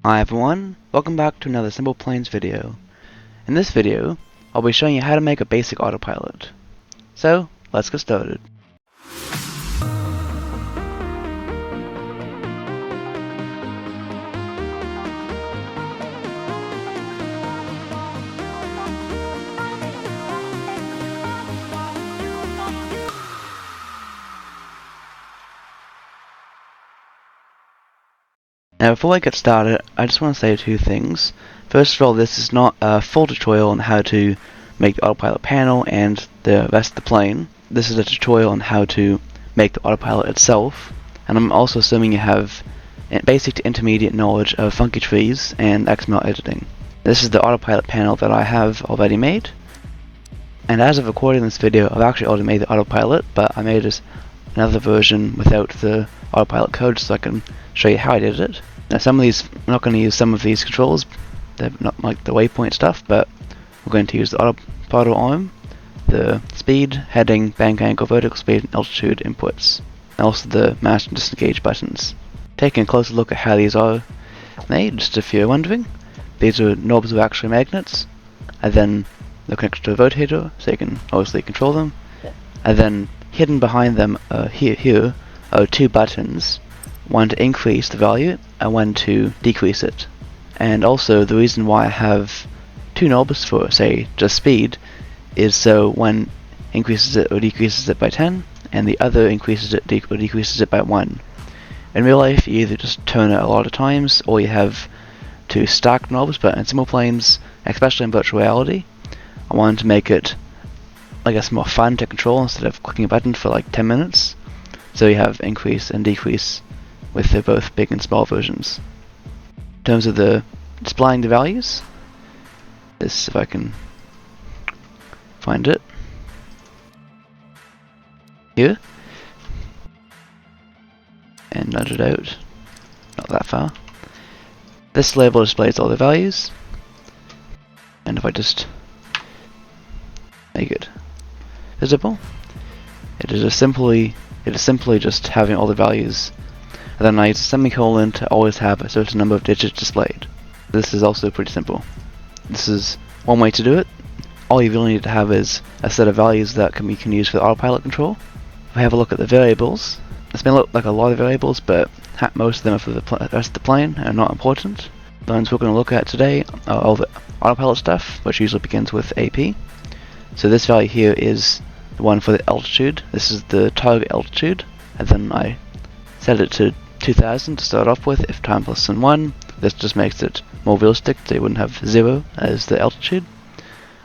Hi everyone, welcome back to another SimplePlanes video. In this video, I'll be showing you how to make a basic autopilot. So, let's get started. Now before I get started, I just want to say two things. First of all, this is not a full tutorial on how to make the autopilot panel and the rest of the plane. This is a tutorial on how to make the autopilot itself, and I'm also assuming you have basic to intermediate knowledge of funky trees and XML editing. This is the autopilot panel that I have already made, and as of recording this video, I've actually already made the autopilot, but I made another version without the autopilot code so I can show you how I did it. Now some of these, I'm not going to use some of these controls, they're not like the waypoint stuff, but we're going to use the autopilot arm, the speed, heading, bank angle, vertical speed, and altitude inputs, and also the mash and disengage buttons. Taking a closer look at how these are made, just if you're wondering, these are knobs are actually magnets, and then they're connected to a rotator, so you can obviously control them, and then hidden behind them here are two buttons, one to increase the value and one to decrease it. And also the reason why I have two knobs for, say, just speed is so one increases it or decreases it by 10 and the other increases it or decreases it by 1. In real life you either just turn it a lot of times or you have two stacked knobs, but in SimplePlanes, especially in virtual reality, I wanted to make it, I guess, more fun to control instead of clicking a button for like 10 minutes. So you have increase and decrease with the both big and small versions. In terms of the displaying the values, this, if I can find it here, and nudge it out, not that far. This label displays all the values, and if I just make it visible, it is simply just having all the values, and then I use a semicolon to always have a certain number of digits displayed. This is also pretty simple. This is one way to do it. All you really need to have is a set of values that we can use for the autopilot control. If we have a look at the variables, this may look like a lot of variables, but most of them are for the rest of the plane and are not important. The ones we're going to look at today are all the autopilot stuff, which usually begins with AP. So this value here is the one for the altitude. This is the target altitude, and then I set it to 2000 to start off with. If time less than 1, this just makes it more realistic, so you wouldn't have 0 as the altitude.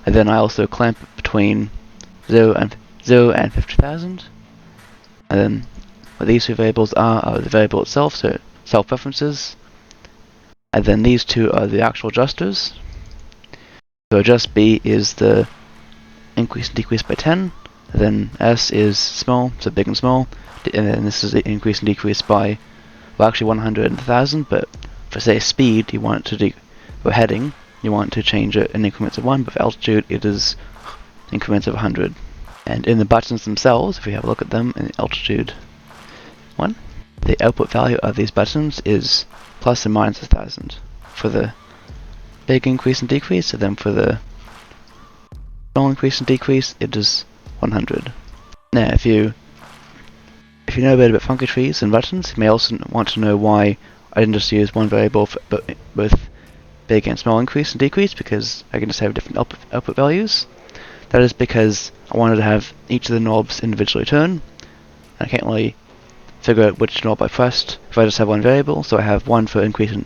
And then I also clamp it between 0 and 50,000. And then what these two variables are the variable itself, so self preferences. And then these two are the actual adjusters. So adjust B is the increase and decrease by 10. And then S is small, so big and small. And then this is the increase and decrease by, well, actually 100 and 1000, but for say speed, you want it to for heading, you want to change it in increments of 1, but for altitude it is increments of 100. And in the buttons themselves, if we have a look at them in altitude 1, the output value of these buttons is plus and minus 1000 for the big increase and decrease, and then for the small increase and decrease it is 100. Now if you know a bit about funky trees and buttons, you may also want to know why I didn't just use one variable for both big and small increase and decrease, because I can just have different output values. That is because I wanted to have each of the knobs individually turn, and I can't really figure out which knob I pressed if I just have one variable, so I have one for increasing,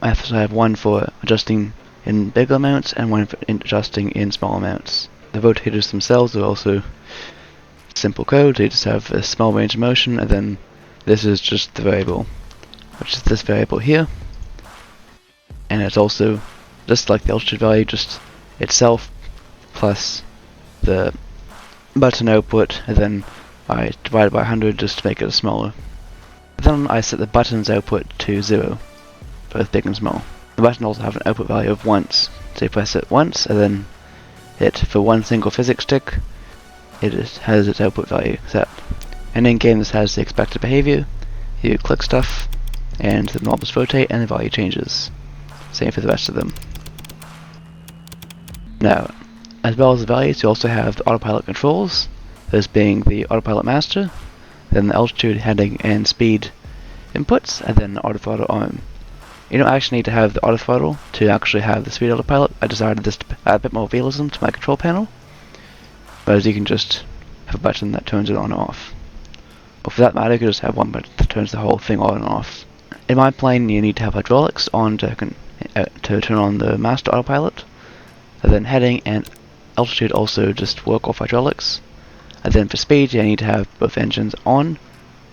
I have one for adjusting in bigger amounts and one for adjusting in small amounts. The rotators themselves are also simple code, they just have a small range of motion, and then this is just the variable, which is this variable here, and it's also just like the altitude value, just itself plus the button output, and then I divide it by 100 just to make it smaller. Then I set the button's output to 0, both big and small. The button also have an output value of once, so you press it once, and then hit for one single physics tick, it has its output value set. And in game this has the expected behavior. You click stuff, and the knobs rotate and the value changes. Same for the rest of them. Now, as well as the values, you also have the autopilot controls, those being the autopilot master, then the altitude, heading, and speed inputs, and then the autothrottle arm. You don't actually need to have the autothrottle to actually have the speed autopilot. I decided this to add a bit more realism to my control panel, whereas you can just have a button that turns it on or off. Or for that matter, you can just have one button that turns the whole thing on and off. In my plane, you need to have hydraulics on to turn on the master autopilot, and then heading and altitude also just work off hydraulics. And then for speed, you need to have both engines on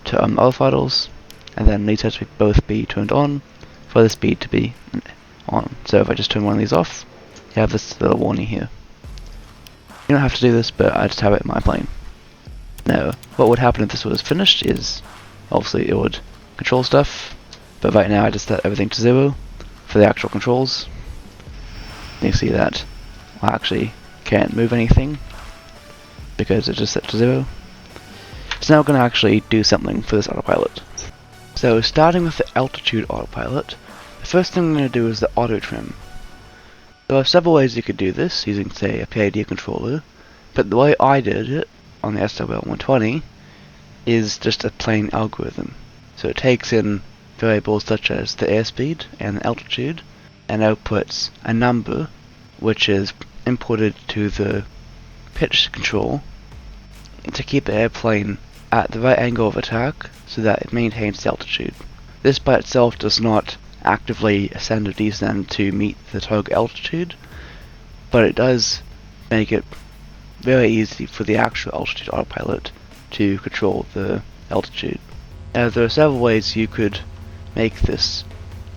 to all throttles, and then these have to both be turned on for the speed to be on. So if I just turn one of these off, you have this little warning here. You don't have to do this, but I just have it in my plane. Now, what would happen if this was finished is, obviously it would control stuff, but right now I just set everything to 0 for the actual controls. You see that I actually can't move anything because it's just set to 0. So now we're going to actually do something for this autopilot. So starting with the altitude autopilot, the first thing we're going to do is the auto trim. There are several ways you could do this using, say, a PID controller, but the way I did it on the SW120 is just a plain algorithm. So it takes in variables such as the airspeed and the altitude and outputs a number which is imported to the pitch control to keep the airplane at the right angle of attack so that it maintains the altitude. This by itself does not actively ascend or descend to meet the target altitude, but it does make it very easy for the actual altitude autopilot to control the altitude. Now there are several ways you could make this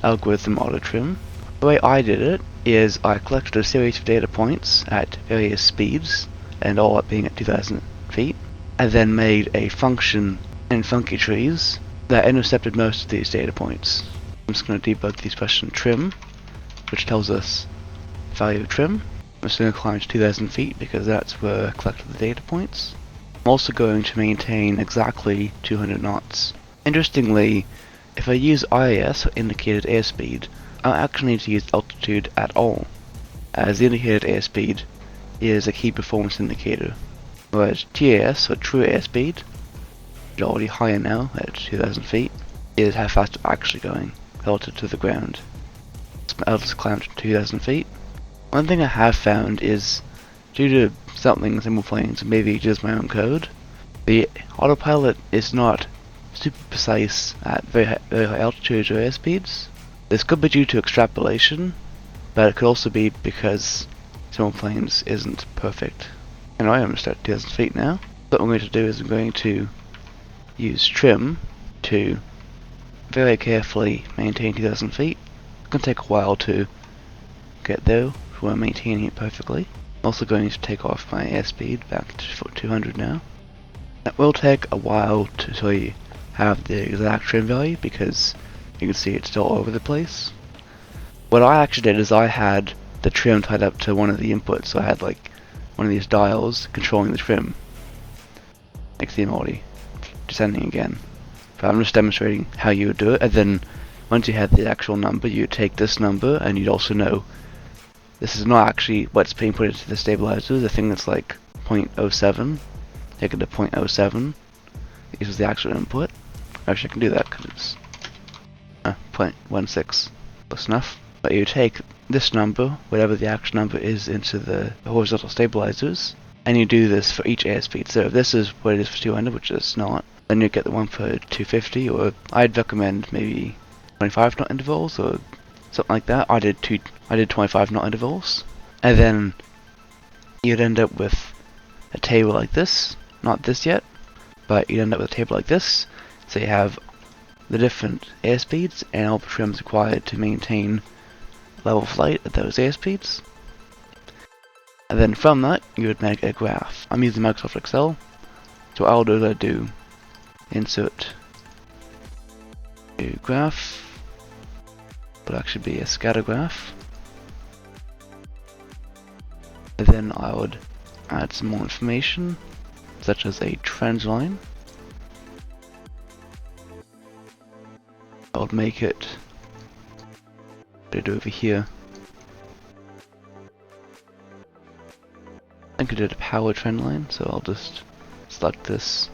algorithm auto trim. The way I did it is I collected a series of data points at various speeds, and all up being at 2000 feet, and then made a function in funky trees that intercepted most of these data points. I'm just going to debug these question trim, which tells us value of trim. I'm just going to climb to 2000 feet because that's where I collected the data points. I'm also going to maintain exactly 200 knots. Interestingly, if I use IAS, or indicated airspeed, I don't actually need to use altitude at all, as the indicated airspeed is a key performance indicator, whereas TAS, or true airspeed, which is already higher now at 2000 feet, is how fast it's actually going relative to the ground. So I'll just climb to 2000 feet. One thing I have found is, due to something in SimplePlanes, maybe just my own code, the autopilot is not super precise at very high altitudes or airspeeds. This could be due to extrapolation, but it could also be because SimplePlanes isn't perfect. And I am at 2000 feet now. What I'm going to do is I'm going to use trim to very carefully maintain 2000 feet. It's going to take a while to get there if we're maintaining it perfectly. I'm also going to take off my airspeed back to 200 now. It will take a while to show you have the exact trim value because you can see it's still all over the place. What I actually did is I had the trim tied up to one of the inputs, so I had like one of these dials controlling the trim. Like see, I'm already descending again. But I'm just demonstrating how you would do it, and then once you had the actual number, you would take this number, and you'd also know this is not actually what's being put into the stabilizer, the thing that's like 0.07, take it to 0.07, this is the actual input. Actually I can do that because it's 0.16, close enough. But you take this number, whatever the actual number is, into the horizontal stabilizers, and you do this for each airspeed. So if this is what it is for 200, which it's not, then you get the one for 250, or I'd recommend maybe 25 knot intervals or something like that. I did 25 knot intervals, and then you'd end up with a table like this. Not this yet, but you'd end up with a table like this. So you have the different airspeeds and all the trims required to maintain level flight at those airspeeds. And then from that, you would make a graph. I'm using Microsoft Excel, so what I'll do is I do insert a graph, would actually be a scatter graph. And then I would add some more information, such as a trend line. I would I'll make it, put it over here. I think I did a power trend line, so I'll just select this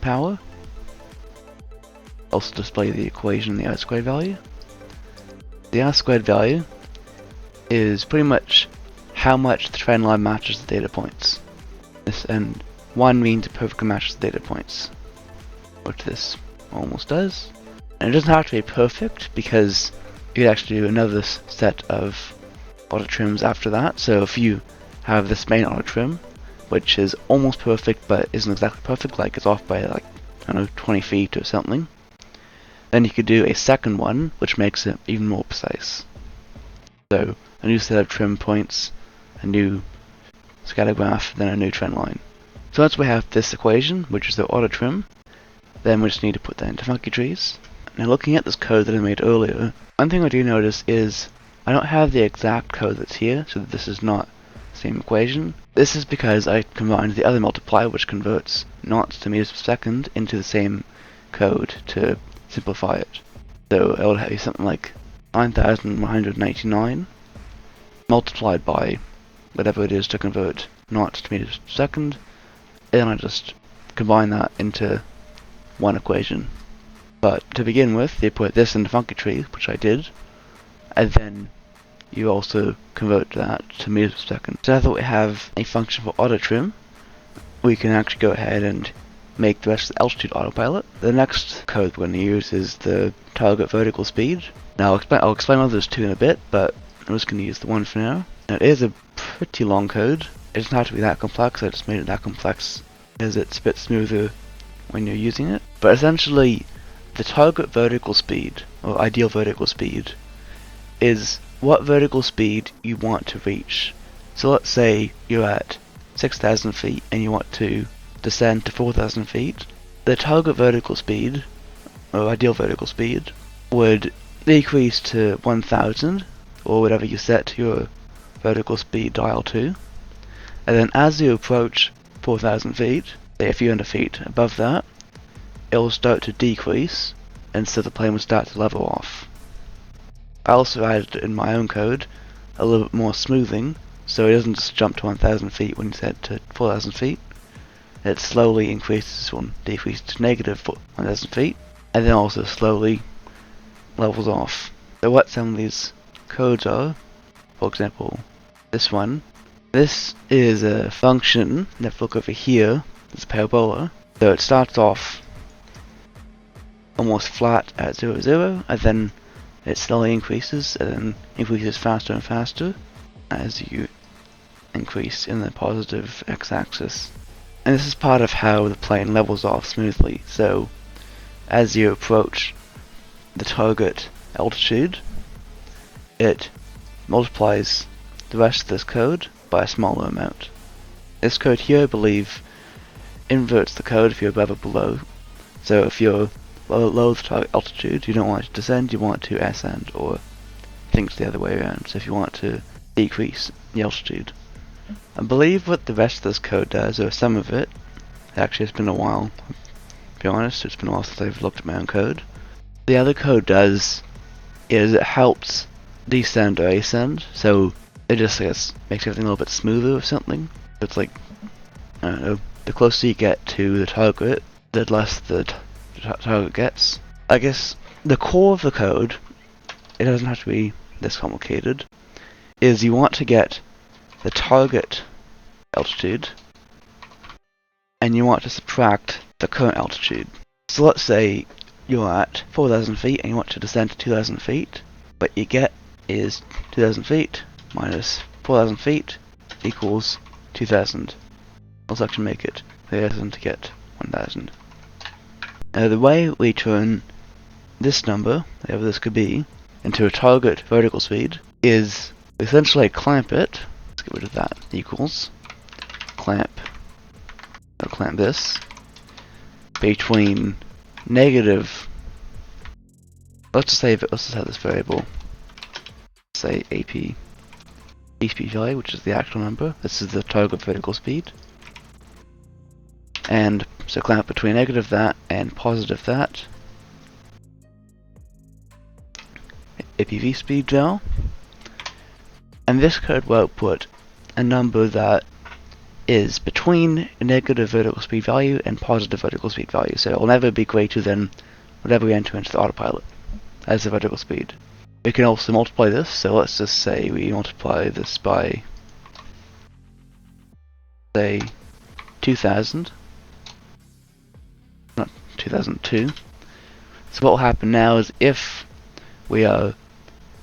power. Also display the equation, the R squared value. The R squared value is pretty much how much the trend line matches the data points. And 1 means it perfectly matches the data points, which this almost does. And it doesn't have to be perfect, because you could actually do another set of auto trims after that. So if you have this main auto trim, which is almost perfect but isn't exactly perfect, like it's off by like, I don't know, 20 feet or something, then you could do a second one which makes it even more precise. So a new set of trim points, a new scatter graph, then a new trend line. So once we have this equation, which is the auto trim, then we just need to put that into funky trees. Now looking at this code that I made earlier, one thing I do notice is I don't have the exact code that's here, so that this is not the same equation. This is because I combined the other multiplier, which converts knots to meters per second, into the same code to simplify it. So it would have something like 9,199 multiplied by whatever it is to convert knots to meters per second, and then I just combine that into one equation. But to begin with, you put this into funky tree, which I did, and then you also convert that to meters per second. So now that we have a function for auto trim, we can actually go ahead and make the rest of the altitude autopilot. The next code we're going to use is the target vertical speed. Now I'll explain others too in a bit, but I'm just going to use the one for now. Now it is a pretty long code. It doesn't have to be that complex, I just made it that complex because it's a bit smoother when you're using it. But essentially, the target vertical speed, or ideal vertical speed, is what vertical speed you want to reach. So let's say you're at 6,000 feet and you want to descend to 4,000 feet. The target vertical speed, or ideal vertical speed, would decrease to 1,000, or whatever you set your vertical speed dial to. And then as you approach 4,000 feet, say a few hundred feet above that, it will start to decrease, and so the plane will start to level off. I also added in my own code a little bit more smoothing, so it doesn't just jump to 1,000 feet when you set to 4,000 feet. It slowly increases or decreases to negative 1,000 feet, and then also slowly levels off. So what some of these codes are, for example, this one. This is a function, if you look over here, it's a parabola. So it starts off almost flat at 0, 0, and then it slowly increases, and then increases faster and faster as you increase in the positive x-axis. And this is part of how the plane levels off smoothly. So as you approach the target altitude, it multiplies the rest of this code by a smaller amount. This code here, I believe, inverts the code if you're above or below. So if you're below the target altitude, you don't want to descend, you want to ascend, or things the other way around. So if you want to decrease the altitude. I believe what the rest of this code does, or some of it, actually it's been a while, to be honest, it's been a while since I've looked at my own code. The other code does is it helps descend or ascend, so it just, I guess, makes everything a little bit smoother or something. It's like, I don't know, the closer you get to the target, the less the target gets. I guess the core of the code, it doesn't have to be this complicated, is you want to get the target altitude and you want to subtract the current altitude. So let's say you're at 4,000 feet and you want to descend to 2,000 feet. What you get is 2,000 feet minus 4,000 feet equals 2,000. Let's actually make it 3,000 to get 1,000. Now the way we turn this number, whatever this could be, into a target vertical speed is essentially clamp it. Let's get rid of that. Equals clamp, or clamp this between negative. Let's just have this variable. Say AP speed value, which is the actual number. This is the target vertical speed. And so clamp between negative that and positive that, APV speed val, and this code will output a number that is between a negative vertical speed value and positive vertical speed value, so it will never be greater than whatever we enter into the autopilot as the vertical speed. We can also multiply this, so let's just say we multiply this by, say, 2000, not 2002. So what will happen now is if we are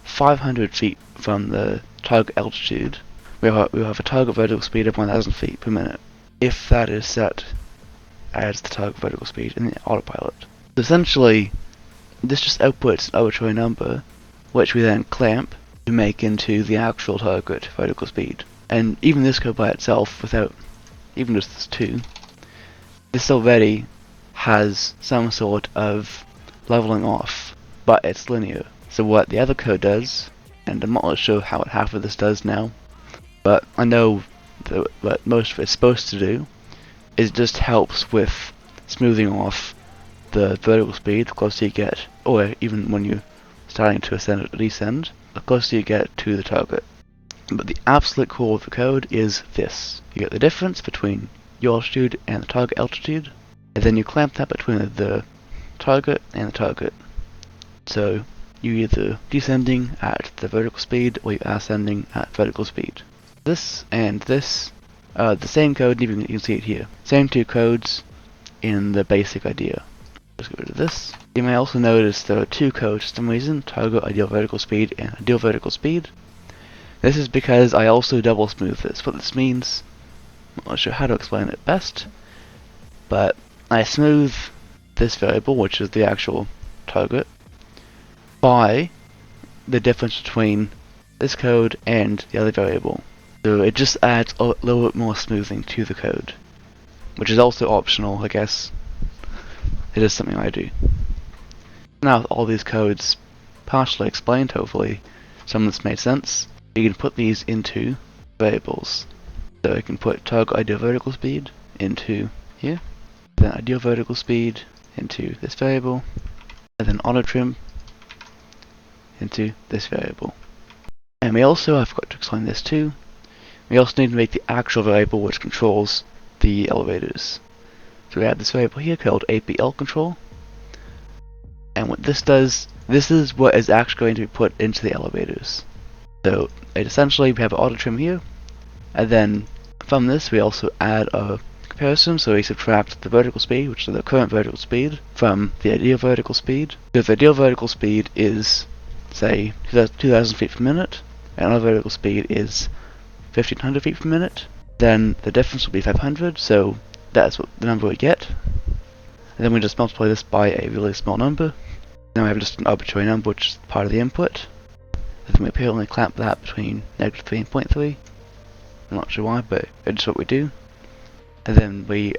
500 feet from the target altitude, we will have a target vertical speed of 1000 feet per minute, if that is set as the target vertical speed in the autopilot. So essentially, this just outputs an arbitrary number, which we then clamp to make into the actual target vertical speed. And even this code by itself, without even just this 2, this already has some sort of leveling off, but it's linear. So what the other code does, and I'm not really sure how half of this does now, but I know that what most of it's supposed to do is it just helps with smoothing off the vertical speed the closer you get, or even when you're starting to ascend or descend, the closer you get to the target. But the absolute core of the code is this. You get the difference between your altitude and the target altitude, and then you clamp that between the target and the target. So you're either descending at the vertical speed or you're ascending at vertical speed. This and this are the same code, and you can see it here. Same 2 codes in the basic idea. Let's get rid of this. You may also notice there are 2 codes for some reason, target ideal vertical speed and ideal vertical speed. This is because I also double smooth this. What this means, I'm not sure how to explain it best, but I smooth this variable, which is the actual target, by the difference between this code and the other variable. So it just adds a little bit more smoothing to the code, which is also optional, I guess. It is something I do. Now with all these codes partially explained, hopefully some of this made sense, you can put these into variables. So you can put target ideal vertical speed into here, then ideal vertical speed into this variable, and then auto trim into this variable. And we also, I forgot to explain this too, we also need to make the actual variable which controls the elevators. So we have this variable here called APL control, and what this does, this is what is actually going to be put into the elevators. So essentially we have an auto trim here, and then from this we also add a comparison, so we subtract the vertical speed, which is the current vertical speed, from the ideal vertical speed. So if the ideal vertical speed is, say, 2000 feet per minute, and our vertical speed is 1500 feet per minute, then the difference will be 500, so that's what the number we get. And then we just multiply this by a really small number. Now we have just an arbitrary number which is part of the input. And then we apparently clamp that between -3 and 0.3. I'm not sure why, but it's just what we do. And then we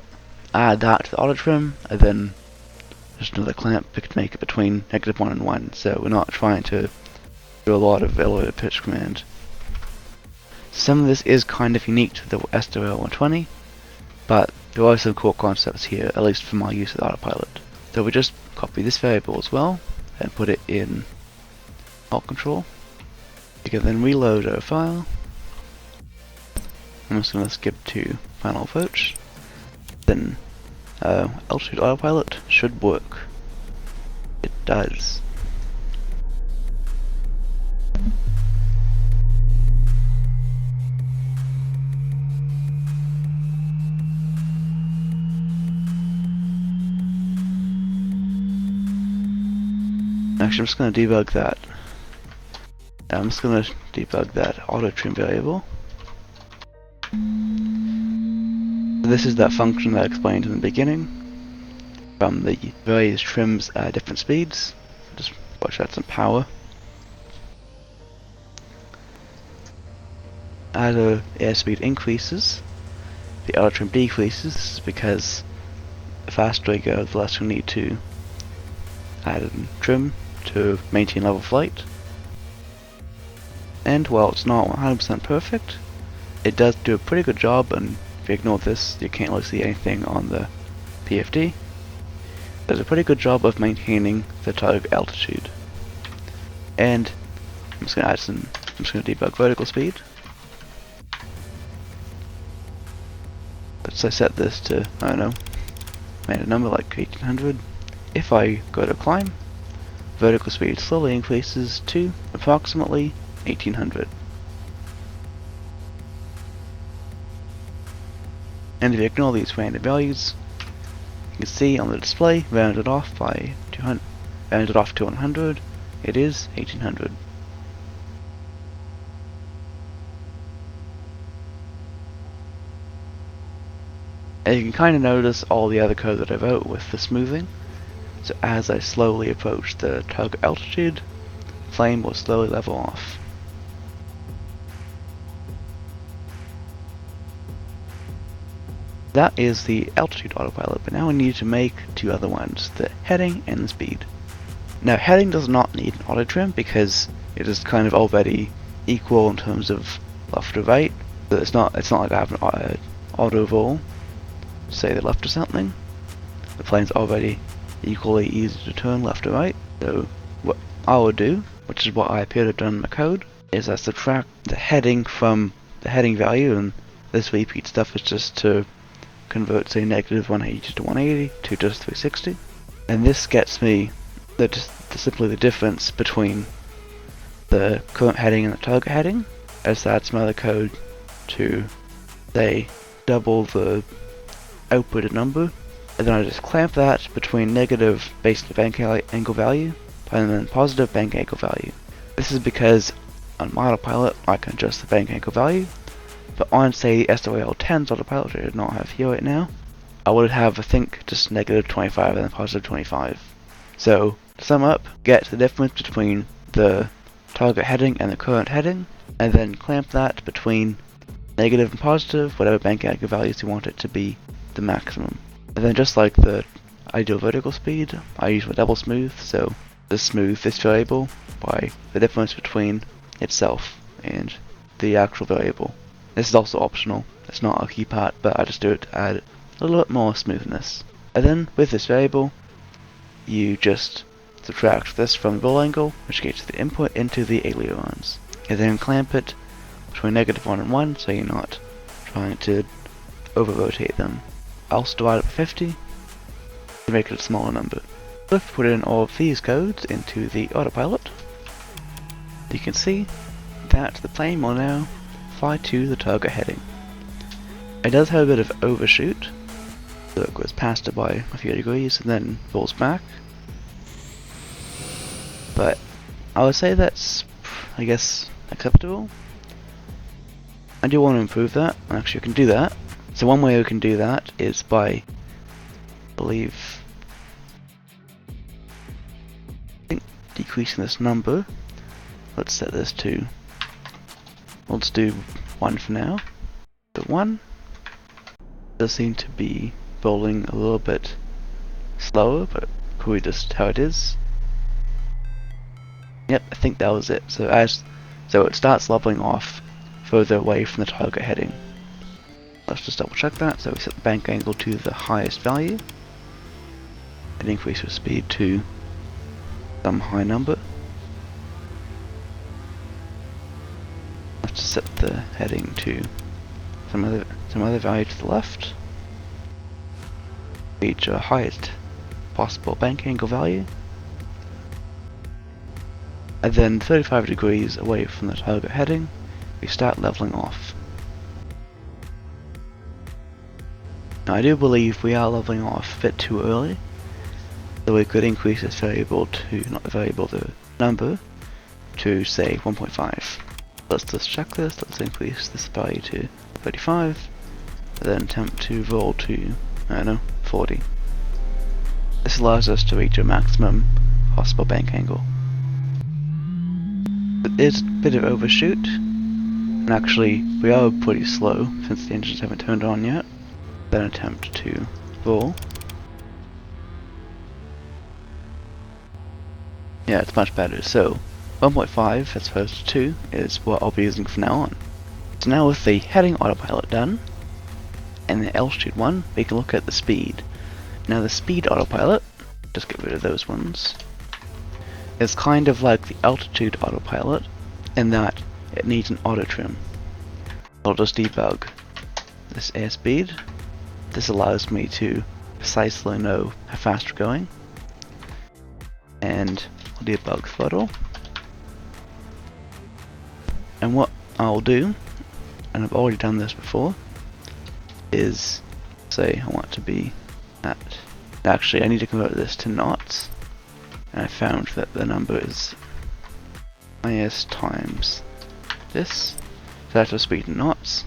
add that to the auto trim, and then just another clamp to make it between -1 and 1. So we're not trying to do a lot of elevator pitch command. Some of this is kind of unique to the SWL120, but there are some cool concepts here, at least for my use of the autopilot. So we just copy this variable as well, and put it in alt control. We can then reload our file. I'm just going to skip to final approach. Then altitude autopilot should work. It does. Actually, I'm just going to debug that. I'm just going to debug that auto trim variable. This is that function that I explained in the beginning. From the various trims at different speeds. Just watch out some power. As the airspeed increases, the auto trim decreases. This is because the faster we go, the less we need to add in trim to maintain level flight. And while it's not 100% perfect, it does do a pretty good job, and if you ignore this, you can't really see anything on the PFD. It does a pretty good job of maintaining the target altitude. And I'm just gonna debug vertical speed. Let's say set this to, I don't know, made a number like 1800. If I go to climb, vertical speed slowly increases to approximately 1800. And if you ignore these random values, you can see on the display, rounded off to 100, it is 1800. And you can kind of notice all the other code that I wrote with the smoothing. So as I slowly approach the target altitude, flame will slowly level off. That is the altitude autopilot, but now we need to make two other ones, the heading and the speed. Now heading does not need an auto trim because it is kind of already equal in terms of left to right. So it's not like I have an auto roll, say the left or something. The plane's already equally easy to turn left to right. So what I would do, which is what I appear to have done in my code, is I subtract the heading from the heading value, and this repeat stuff is just to convert, say, negative 180 to 180 to just 360. And this gets me simply the difference between the current heading and the target heading. I just add some other code to, say, double the outputted number, and then I just clamp that between negative basically bank angle value and then positive bank angle value. This is because on my autopilot I can adjust the bank angle value, but on, say, the SOL10's autopilot, which I do not have here right now, I would have, I think, just negative 25 and then positive 25. So to sum up, get the difference between the target heading and the current heading, and then clamp that between negative and positive, whatever bank angle values you want it to be the maximum. And then just like the ideal vertical speed, I use my double smooth, so to smooth this variable by the difference between itself and the actual variable. This is also optional, it's not a key part, but I just do it to add a little bit more smoothness. And then with this variable, you just subtract this from the roll angle, which gets the input into the ailerons. And then clamp it between negative 1 and 1, so you're not trying to over-rotate them. I also divide it by 50 to make it a smaller number. So if we put in all of these codes into the autopilot, you can see that the plane will now fly to the target heading. It does have a bit of overshoot, so it goes past it by a few degrees and then falls back. But I would say that's, I guess, acceptable. I do want to improve that. Actually, we can do that. So one way we can do that is by, I believe, decreasing this number. Let's set this to, let's do 1 for now. The 1 does seem to be rolling a little bit slower, but probably just how it is. Yep, I think that was it. So it starts leveling off further away from the target heading. Let's just double check that. So we set the bank angle to the highest value and increase the speed to some high number. Let's just set the heading to some other value to the left. Reach our highest possible bank angle value. And then 35 degrees away from the target heading, we start leveling off. Now I do believe we are leveling off a bit too early, so we could increase this variable to, not the variable, the number, to say 1.5. Let's just check this, let's increase this value to 35, and then attempt to roll to, I don't know, 40. This allows us to reach a maximum possible bank angle. It is a bit of overshoot, and actually we are pretty slow since the engines haven't turned on yet. Then attempt to roll. Yeah, it's much better. So 1.5 as opposed to 2 is what I'll be using from now on. So now with the heading autopilot done, and the altitude one, we can look at the speed. Now the speed autopilot, just get rid of those ones, is kind of like the altitude autopilot, in that it needs an auto trim. I'll just debug this airspeed. This allows me to precisely know how fast we're going. And I'll debug throttle. And what I'll do, and I've already done this before, is say I want it to be at, actually I need to convert this to knots, and I found that the number is is times this, so that's the speed in knots.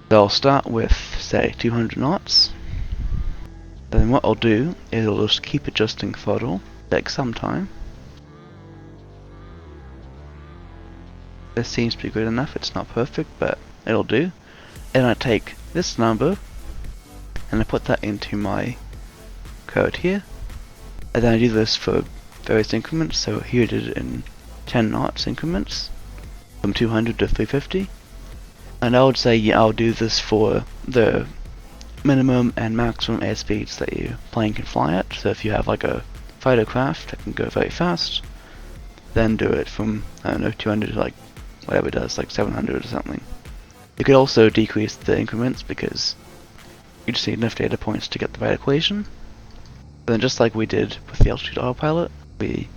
So I'll start with say 200 knots, then what I'll do is I'll just keep adjusting throttle, take some time. This seems to be good enough, it's not perfect but it'll do. And I take this number and I put that into my code here, and then I do this for various increments. So here I did it in 10 knots increments from 200 to 350, and I would say yeah, I'll do this for the minimum and maximum airspeeds that your plane can fly at. So if you have like a fighter craft that can go very fast, then do it from, I don't know, 200 to like whatever it does, like 700 or something. You could also decrease the increments because you just need enough data points to get the right equation. Then just like we did with the altitude autopilot, we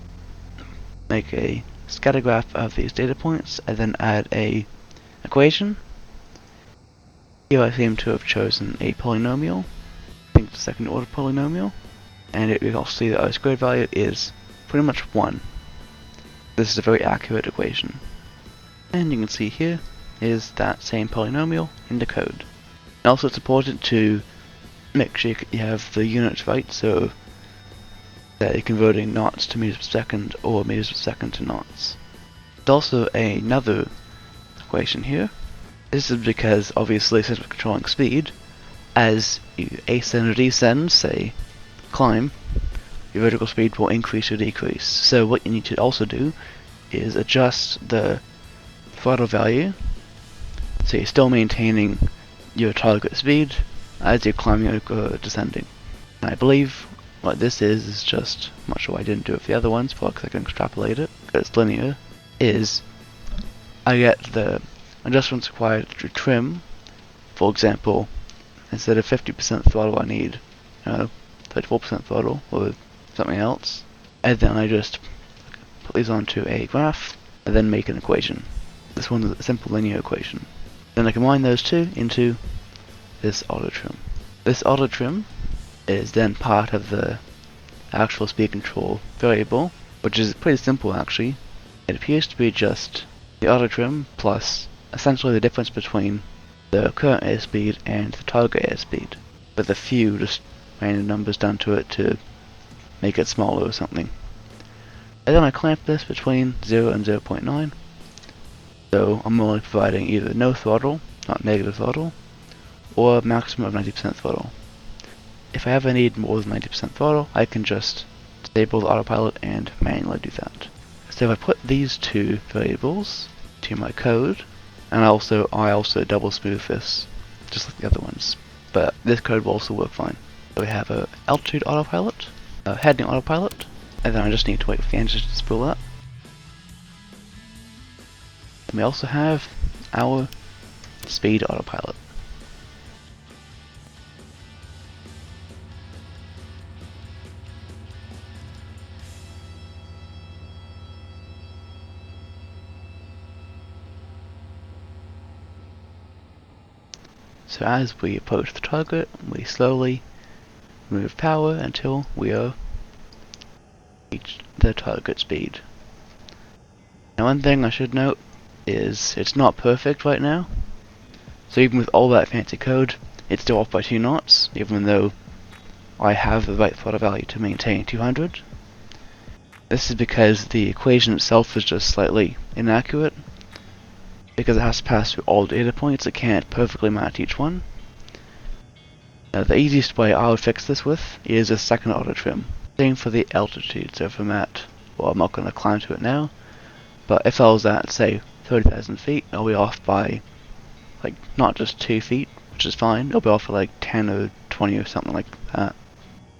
make a scatter graph of these data points and then add a equation. Here I seem to have chosen a polynomial, I think the second order polynomial, and we can also see that our squared value is pretty much 1. This is a very accurate equation. And you can see here is that same polynomial in the code. And also it's important to make sure you have the units right, so that you're converting knots to meters per second or meters per second to knots. There's also another equation here. This is because obviously since we're controlling speed, as you ascend or descend, say climb, your vertical speed will increase or decrease. So what you need to also do is adjust the throttle value so you're still maintaining your target speed as you're climbing or descending. And I believe what this is just, I'm not sure why I didn't do it for the other ones, but because I can extrapolate it, because it's linear, is I get the adjustments required to trim. For example, instead of 50% throttle I need, 34% throttle or something else, and then I just put these onto a graph and then make an equation. This one is a simple linear equation. Then I combine those two into this auto trim. This auto trim is then part of the actual speed control variable, which is pretty simple actually. It appears to be just the auto trim plus essentially the difference between the current airspeed and the target airspeed, with a few just random numbers done to it to make it smaller or something. And then I clamp this between 0 and 0.9, so I'm only providing either no throttle, not negative throttle, or a maximum of 90% throttle. If I ever need more than 90% throttle, I can just disable the autopilot and manually do that. So if I put these two variables to my code, and I also double smooth this, just like the other ones, but this code will also work fine. So we have a altitude autopilot, a heading autopilot, and then I just need to wait for the engine to spool up. And we also have our speed autopilot. So as we approach the target, we slowly remove power until we are reach the target speed. Now one thing I should note is it's not perfect right now. So even with all that fancy code, it's still off by 2 knots, even though I have the right throttle value to maintain 200. This is because the equation itself is just slightly inaccurate. Because it has to pass through all data points, it can't perfectly match each one. Now the easiest way I would fix this with is a second auto trim. Same for the altitude, so if I'm at, well I'm not going to climb to it now, but if I was at say 30,000 feet, I'll be off by like not just 2 feet, which is fine, it'll be off by like 10 or 20 or something like that.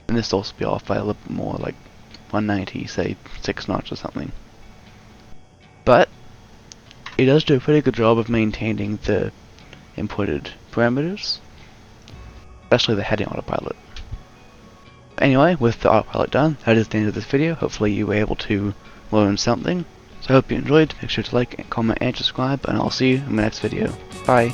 And this will also be off by a little bit more, like 190, say 6 knots or something. But it does do a pretty good job of maintaining the inputted parameters, especially the heading autopilot. Anyway, with the autopilot done, that is the end of this video. Hopefully you were able to learn something. So I hope you enjoyed. Make sure to like, comment, and subscribe, and I'll see you in my next video. Bye!